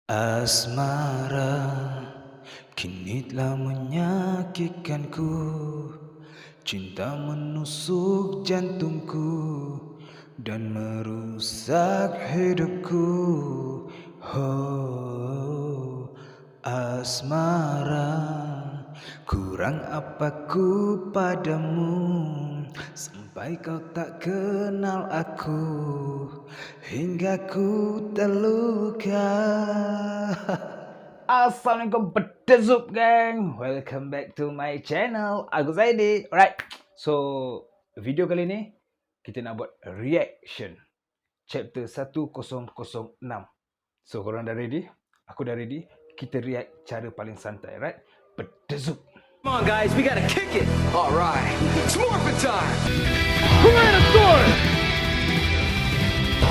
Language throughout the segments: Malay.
Asmara kini telah menyakitkanku, cinta menusuk jantungku dan merusak hidupku. Oh, asmara, kurang apaku padamu sampai kau tak kenal aku hingga ku terluka. Assalamualaikum Pedezup gang. Welcome back to my channel. Aku Zaidi. Alright. So, video kali ni kita nak buat reaction chapter 1006. So, korang dah ready? Aku dah ready. Kita react cara paling santai, right? Pedezup. Come on, guys, we gotta kick it. All right, it's Morphin time. Tyrannosaurus!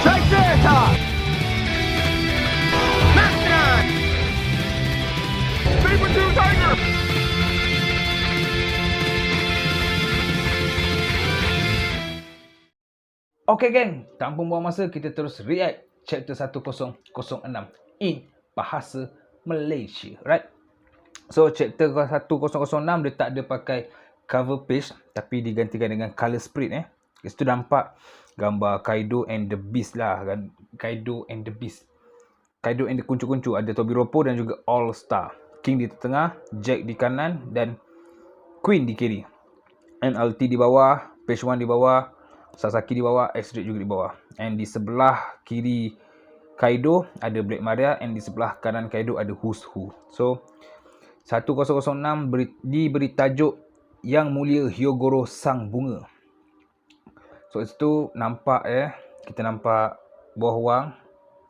Triceratops! Mastodon! Saber-tooth tiger! Okay geng, tanpa buang masa kita terus react chapter 1006 in bahasa Malaysia, right? So chapter 1006 dia tak ada pakai cover page tapi digantikan dengan color spread . Kat situ nampak gambar Kaido and the Beast lah kan. Kaido and the Beast. Kaido and the kuncu-kuncu, ada Tobiropo dan juga All Star. King di tengah, Jack di kanan dan Queen di kiri. NLT di bawah, Page 1 di bawah, Sasaki di bawah, X-Ray juga di bawah. And di sebelah kiri Kaido ada Black Maria and di sebelah kanan Kaido ada Who's Who. So 1006 diberi tajuk Yang Mulia Hyogoro Sang Bunga. So itu nampak kita nampak buah wang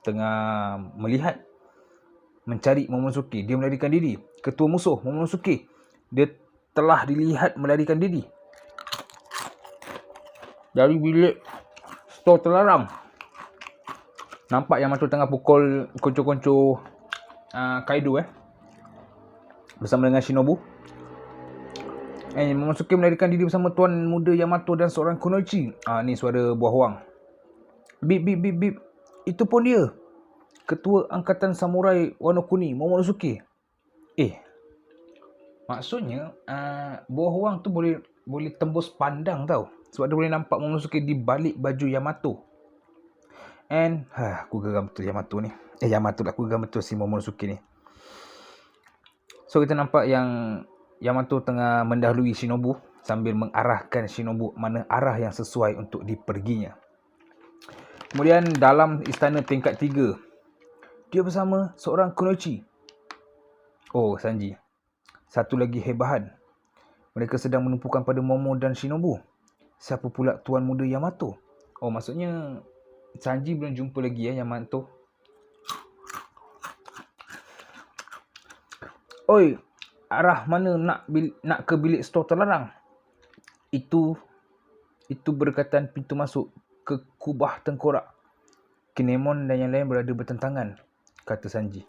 tengah melihat mencari Momonosuke. Dia melarikan diri. Ketua musuh Momonosuke, dia telah dilihat melarikan diri dari bilik store terlarang. Nampak Yamato tengah pukul kuncu-kuncu Kaido bersama dengan Shinobu. Momonosuke melarikan diri bersama Tuan Muda Yamato dan seorang kunoichi. Ni suara buah wang. Bip bip bip bip. Itu pun dia, Ketua Angkatan Samurai Wano Kuni, Momonosuke. Maksudnya buah wang tu boleh tembus pandang tau. Sebab dia boleh nampak Momonosuke di balik baju Yamato. And aku geram betul Yamato ni. Aku geram betul si Momonosuke ni. So kita nampak yang Yamato tengah mendahului Shinobu sambil mengarahkan Shinobu mana arah yang sesuai untuk diperginya. Kemudian dalam istana tingkat 3, dia bersama seorang kunoichi. Oh, Sanji. Satu lagi hebahan. Mereka sedang menumpukan pada Momo dan Shinobu. Siapa pula Tuan Muda Yamato? Oh, maksudnya Sanji belum jumpa lagi Yamato. Oi, arah mana nak ke bilik store terlarang? Itu berdekatan pintu masuk ke kubah tengkorak. Kinemon dan yang lain berada bertentangan, kata Sanji.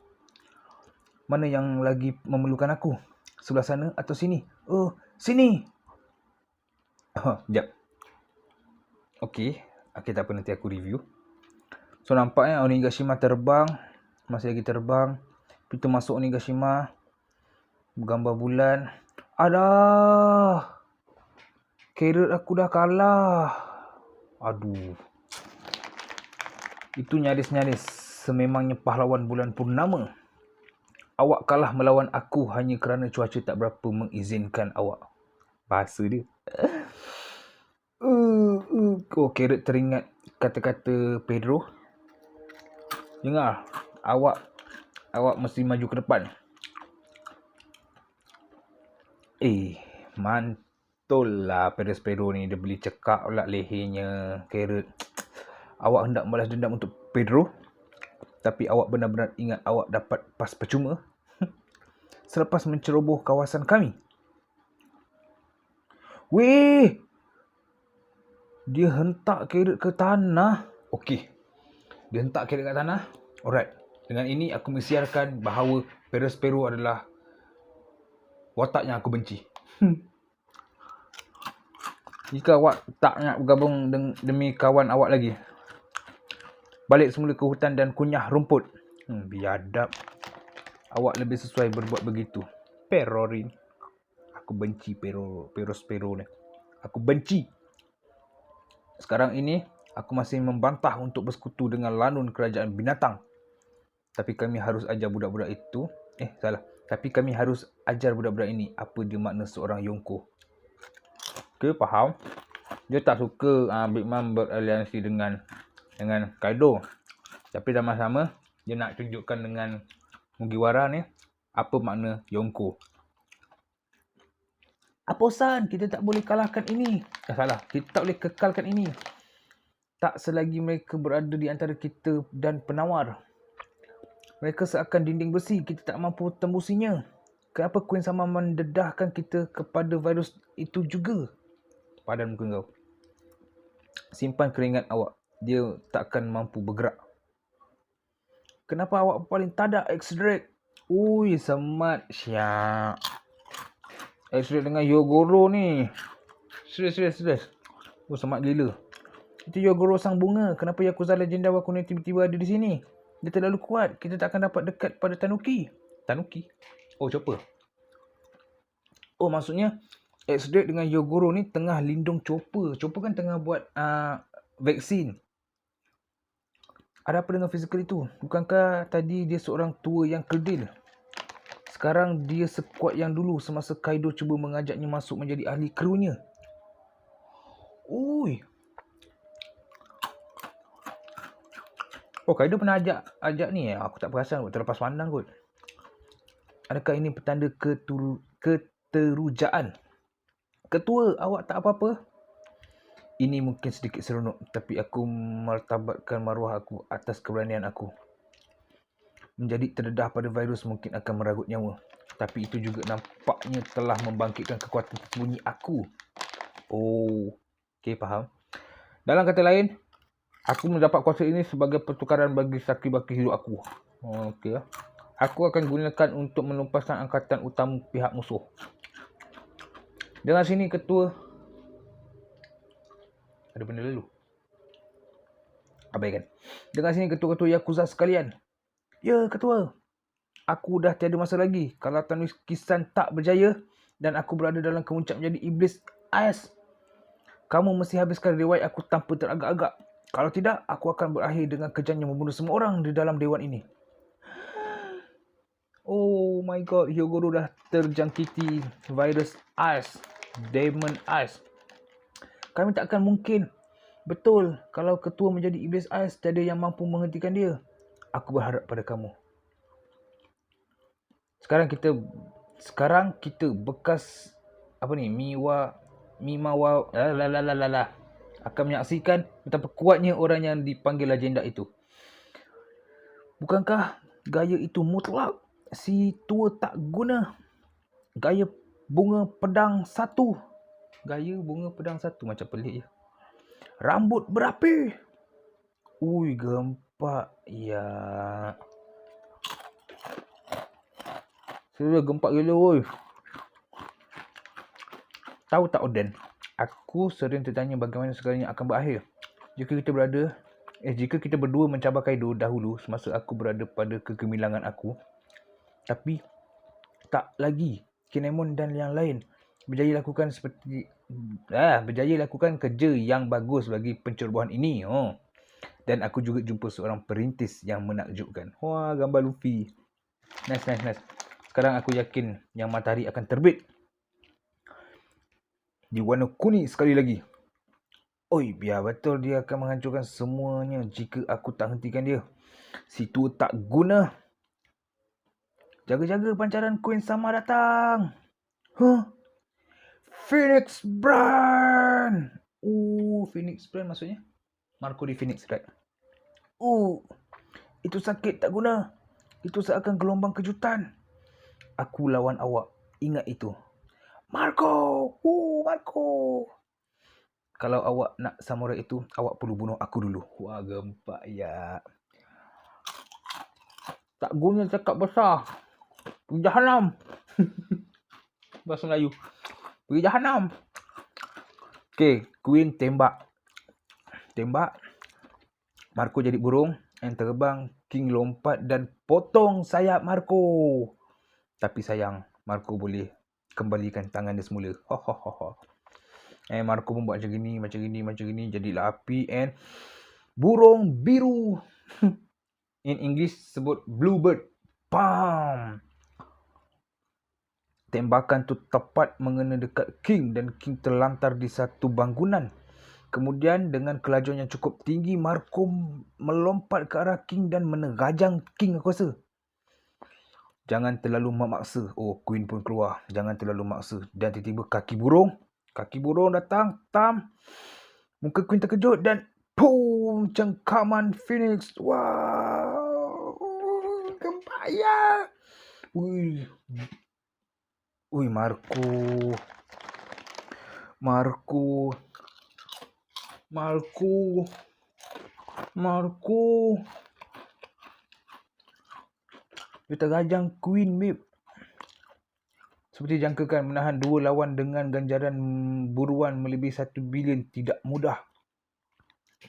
Mana yang lagi memerlukan aku? Sebelah sana atau sini? Oh, sini. Sekejap. Okey, tak apa, nanti aku review. So nampaknya Onigashima terbang. Masih lagi terbang. Pintu masuk Onigashima bergambar bulan. Adah, carrot aku dah kalah. Aduh. Itu nyaris-nyaris sememangnya pahlawan bulan purnama. Awak kalah melawan aku hanya kerana cuaca tak berapa mengizinkan awak. Bahasa dia. Oh, carrot teringat kata-kata Pedro. Dengar, awak mesti maju ke depan. Mantul lah Pedro ni. Dia beli cekak pula lehernya carrot. Awak hendak balas dendam untuk Pedro, tapi awak benar-benar ingat awak dapat pas percuma selepas menceroboh kawasan kami. Weh, dia hentak carrot ke tanah. Okey, dia hentak carrot ke tanah. Alright, dengan ini aku mensiarkan bahawa Perospero adalah watak yang aku benci. Jika awak tak nak bergabung demi kawan awak lagi, balik semula ke hutan dan kunyah rumput. Biadab. Awak lebih sesuai berbuat begitu. Perorin. Aku benci Perospero ni. Aku benci. Sekarang ini, aku masih membantah untuk bersekutu dengan lanun kerajaan binatang. Tapi kami harus ajar budak-budak itu. Tapi kami harus ajar budak-budak ini apa dia makna seorang Yonko. Okay, faham? Dia tak suka Big Mom beraliansi dengan Kaido. Tapi sama-sama, dia nak tunjukkan dengan Mugiwara ni apa makna Yonko. Apa San? Kita tak boleh kalahkan ini. Kita tak boleh kekalkan ini. Tak selagi mereka berada di antara kita dan penawar. Mereka seakan dinding besi. Kita tak mampu tembusinya. Kenapa Queen Sama mendedahkan kita kepada virus itu juga? Padan muka kau. Simpan keringat awak. Dia takkan mampu bergerak. Kenapa awak paling tadak X-Drake? Ui, semat. Syak. X-Drake dengan Yogoro ni. Serius. Oh, semat gila. Itu Yogoro sang bunga. Kenapa Yakuza Legenda Wakuna tiba-tiba ada di sini? Dia terlalu kuat. Kita tak akan dapat dekat pada Tanuki. Tanuki? Oh, Chopper. Oh, maksudnya X-Drake dengan Yogoro ni tengah lindung Chopper. Chopper kan tengah buat vaksin. Ada apa dengan fizikal itu? Bukankah tadi dia seorang tua yang kerdil? Sekarang dia sekuat yang dulu semasa Kaido cuba mengajaknya masuk menjadi ahli krunya. Ui. Oh, Kaido pernah ajak ni. Aku tak perasan kot. Terlepas pandang kot. Adakah ini petanda keterujaan? Ketua, awak tak apa-apa? Ini mungkin sedikit seronok, tapi aku martabatkan maruah aku atas keberanian aku. Menjadi terdedah pada virus mungkin akan meragut nyawa. Tapi itu juga nampaknya telah membangkitkan kekuatan tersembunyi aku. Oh, okey, faham. Dalam kata lain, aku mendapat kuasa ini sebagai pertukaran bagi saki baki hidup aku. Okey. Aku akan gunakan untuk menumpaskan angkatan utama pihak musuh. Dengan sini ketua. Ada benda lalu. Abaikan. Dengan sini ketua-ketua Yakuza sekalian. Ya, ketua. Aku dah tiada masa lagi. Kalau Tanuki-san tak berjaya dan aku berada dalam kemuncak menjadi iblis ais, kamu mesti habiskan riwayat aku tanpa teragak-agak. Kalau tidak, aku akan berakhir dengan kejamnya membunuh semua orang di dalam dewan ini. Oh my god, Hyogoro dah terjangkiti virus ais. Demon ais. Kami tak akan mungkin. Betul, kalau ketua menjadi iblis ais, tiada yang mampu menghentikan dia. Aku berharap pada kamu. Sekarang kita bekas Mimawa akan menyaksikan betapa kuatnya orang yang dipanggil legenda itu. Bukankah gaya itu mutlak? Si tua tak guna. Gaya bunga pedang satu. Macam pelik je. Rambut berapi. Ui, gempak. Ya. Sudah gempak gila oi. Tahu tak Oden? Aku sering tertanya bagaimana segalanya akan berakhir. Jika kita berdua mencabar Kaido dahulu semasa aku berada pada kegemilangan aku. Tapi tak lagi. Kinemon dan yang lain berjaya lakukan kerja yang bagus bagi pencerobohan ini. Dan aku juga jumpa seorang perintis yang menakjubkan. Wah, gambar Luffy. Nice. Sekarang aku yakin yang matahari akan terbit di Wano Kuni sekali lagi. Oi, biar betul dia akan menghancurkan semuanya jika aku tak hentikan dia. Si tua tak guna. Jaga-jaga pancaran Queen Sama datang. Phoenix Brand. Phoenix Brand maksudnya Marco di Phoenix, right? Itu sakit tak guna. Itu seakan gelombang kejutan. Aku lawan awak. Ingat itu. Marco. Marco. Kalau awak nak samurai itu, awak perlu bunuh aku dulu. Wah, gempak ya. Tak guna cakap besar. Pergi jahanam. Bahasa Melayu. Pergi jahanam. Okay, Queen tembak. Marco jadi burung yang terbang King lompat dan potong sayap Marco. Tapi sayang, Marco boleh kembalikan tangan dia semula. Marco pun buat macam gini. Jadilah api and burung biru. In English sebut bluebird. Bam! Tembakan tu tepat mengena dekat King dan King terlantar di satu bangunan. Kemudian dengan kelajuan yang cukup tinggi, Marco melompat ke arah King dan menerajang King aku rasa. Jangan terlalu memaksa. Oh, Queen pun keluar. Jangan terlalu maksa. Dan tiba-tiba kaki burung datang. Tam. Muka Queen terkejut dan boom, cengkaman Phoenix. Wow. Gempaya. Ui, Marco. Dia terajang Queen, babe. Seperti jangkakan, menahan dua lawan dengan ganjaran buruan melebihi 1 bilion tidak mudah.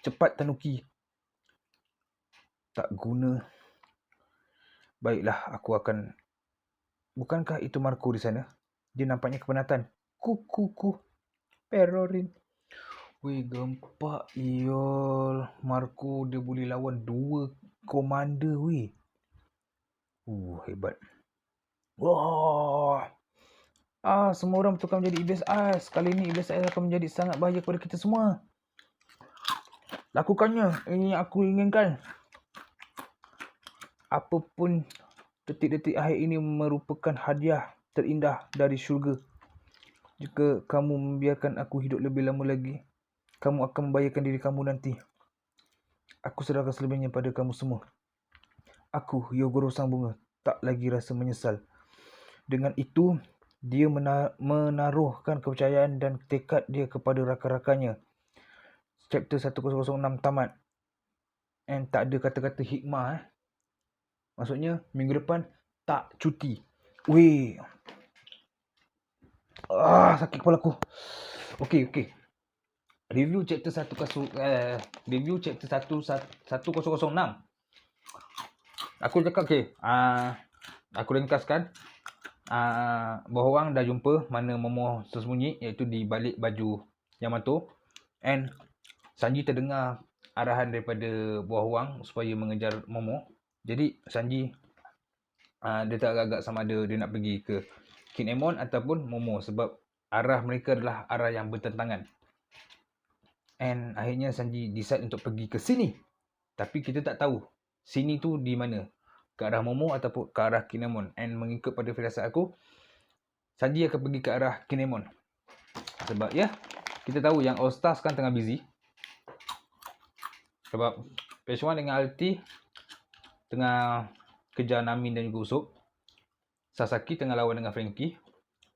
Cepat Tanuki. Tak guna. Baiklah, aku akan... Bukankah itu Marco di sana? Dia nampaknya kepenatan. Ku. Perorin. Weh, gempak iol. Marco dia boleh lawan 2 komander, weh. Hebat. Wah. Semua orang bertukar menjadi iblis ais. Kali ini iblis ais akan menjadi sangat bahaya kepada kita semua. Lakukannya. Ini yang aku inginkan. Apapun detik-detik akhir ini merupakan hadiah terindah dari syurga. Jika kamu membiarkan aku hidup lebih lama lagi, kamu akan membahayakan diri kamu nanti. Aku serahkan selebihnya pada kamu semua. Aku, Hyogoro Sang Bunga, tak lagi rasa menyesal. Dengan itu, dia menaruhkan kepercayaan dan tekad dia kepada rakan-rakannya. Chapter 1006 tamat. And tak ada kata-kata hikmah. Maksudnya, minggu depan tak cuti. Weh. Sakit kepala aku. Okey. Review chapter 1006. Aku cakap aku ringkaskan. Buah Wang dah jumpa mana Momo tersembunyi, iaitu di balik baju Yamato. And Sanji terdengar arahan daripada Buah Wang supaya mengejar Momo. Jadi Sanji dia tak agak-agak sama ada dia nak pergi ke Kinemon ataupun Momo, sebab arah mereka adalah arah yang bertentangan. And akhirnya Sanji decide untuk pergi ke sini. Tapi kita tak tahu sini tu di mana, ke arah Momo ataupun ke arah Kinemon. And mengikut pada firasat aku, Sanji akan pergi ke arah Kinemon. Sebab kita tahu yang All Stars kan tengah busy. Sebab Page 1 dengan Alti tengah kejar Nami dan juga Usopp. Sasaki tengah lawan dengan Frankie.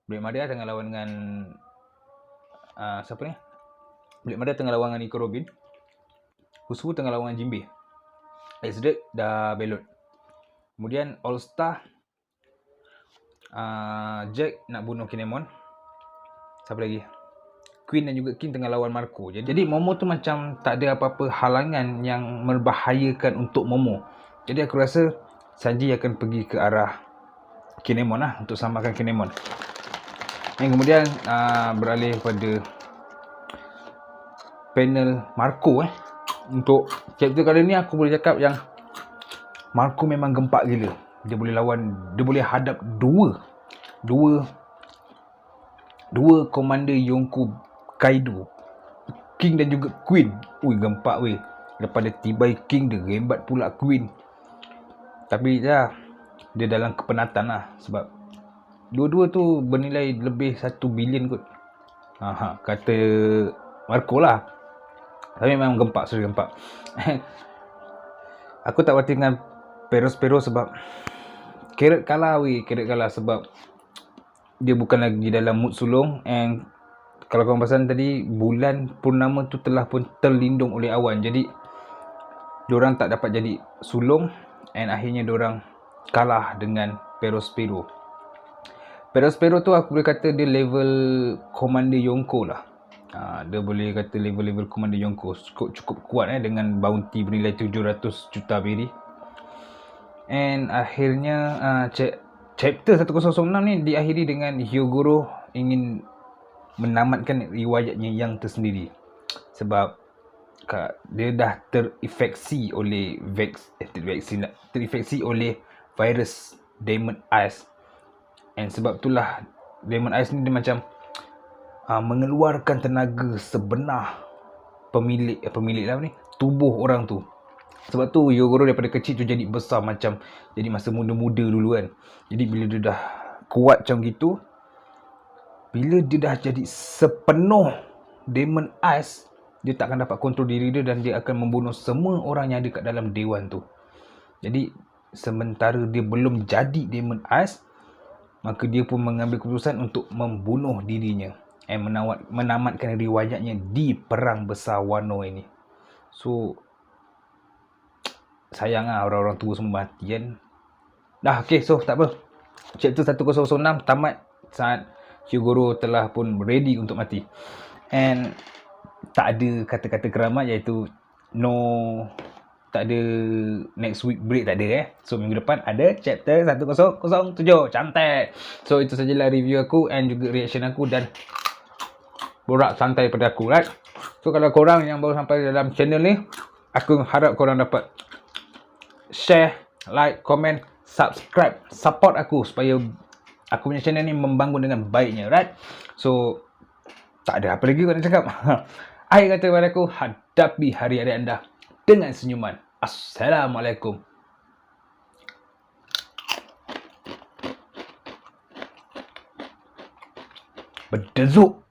Black Maria tengah lawan dengan siapa ni? Black Maria tengah lawan dengan Nico Robin. Usopp tengah lawan dengan Jinbei. X-Drake dah belot. Kemudian All Star, Jack nak bunuh Kinemon. Siapa lagi? Queen dan juga King tengah lawan Marco. Jadi Momo tu macam tak ada apa-apa halangan yang membahayakan untuk Momo. Jadi aku rasa Sanji akan pergi ke arah Kinemon untuk selamatkan Kinemon. Yang kemudian beralih pada panel Marco. Untuk chapter kali ni aku boleh cakap yang Marco memang gempak gila. Dia boleh hadap dua komander Yonko Kaido, King dan juga Queen. Gempak weh. Lepas dia tibai King, dia rembat pula Queen. Tapi dia dalam kepenatan sebab dua-dua tu bernilai lebih 1 bilion kot. Kata Marco lah. Tapi memang gempak, serius gempak. Aku tak berhati dengan Peros sebab Carrot kalah sebab dia bukan lagi dalam mood sulung. And kalau korang perasan tadi, bulan purnama tu telah pun terlindung oleh awan. Jadi diorang tak dapat jadi sulung. And akhirnya diorang kalah dengan Perospero tu aku boleh kata dia level Commander Yonko lah. Dia boleh kata level Commander Yonko cukup kuat dengan bounty bernilai 700 juta beri. And akhirnya chapter 106 ni diakhiri dengan Hyogoro ingin menamatkan riwayatnya yang tersendiri. Sebab dia dah terinfeksi oleh terinfeksi oleh virus Demon Eyes. And sebab itulah Demon Eyes ni dia macam mengeluarkan tenaga sebenar pemilik lah ni, tubuh orang tu. Sebab tu Hyogoro daripada kecil tu jadi besar macam jadi masa muda-muda dulu kan. Jadi bila dia dah kuat macam gitu, bila dia dah jadi sepenuh Demon Eyes, dia tak akan dapat kontrol diri dia dan dia akan membunuh semua orang yang ada kat dalam dewan tu. Jadi sementara dia belum jadi Demon Eyes, maka dia pun mengambil keputusan untuk membunuh dirinya dan menamatkan riwayatnya di Perang Besar Wano ini. So sayang lah orang-orang tua semua mati kan. Dah okay, so tak apa. Chapter 106 tamat saat Hyogoro telah pun ready untuk mati. And tak ada kata-kata keramat, iaitu tak ada next week break, tak ada So minggu depan ada chapter 1007. Cantik. So itu sajalah review aku and juga reaction aku dan borak santai pada aku, right? So kalau korang yang baru sampai dalam channel ni, aku harap korang dapat share, like, komen, subscribe, support aku supaya aku punya channel ni membangun dengan baiknya, right? So tak ada apa lagi kau nak cakap. Akhir kata kepada aku, hadapi hari-hari anda dengan senyuman. Assalamualaikum. Berdezuk.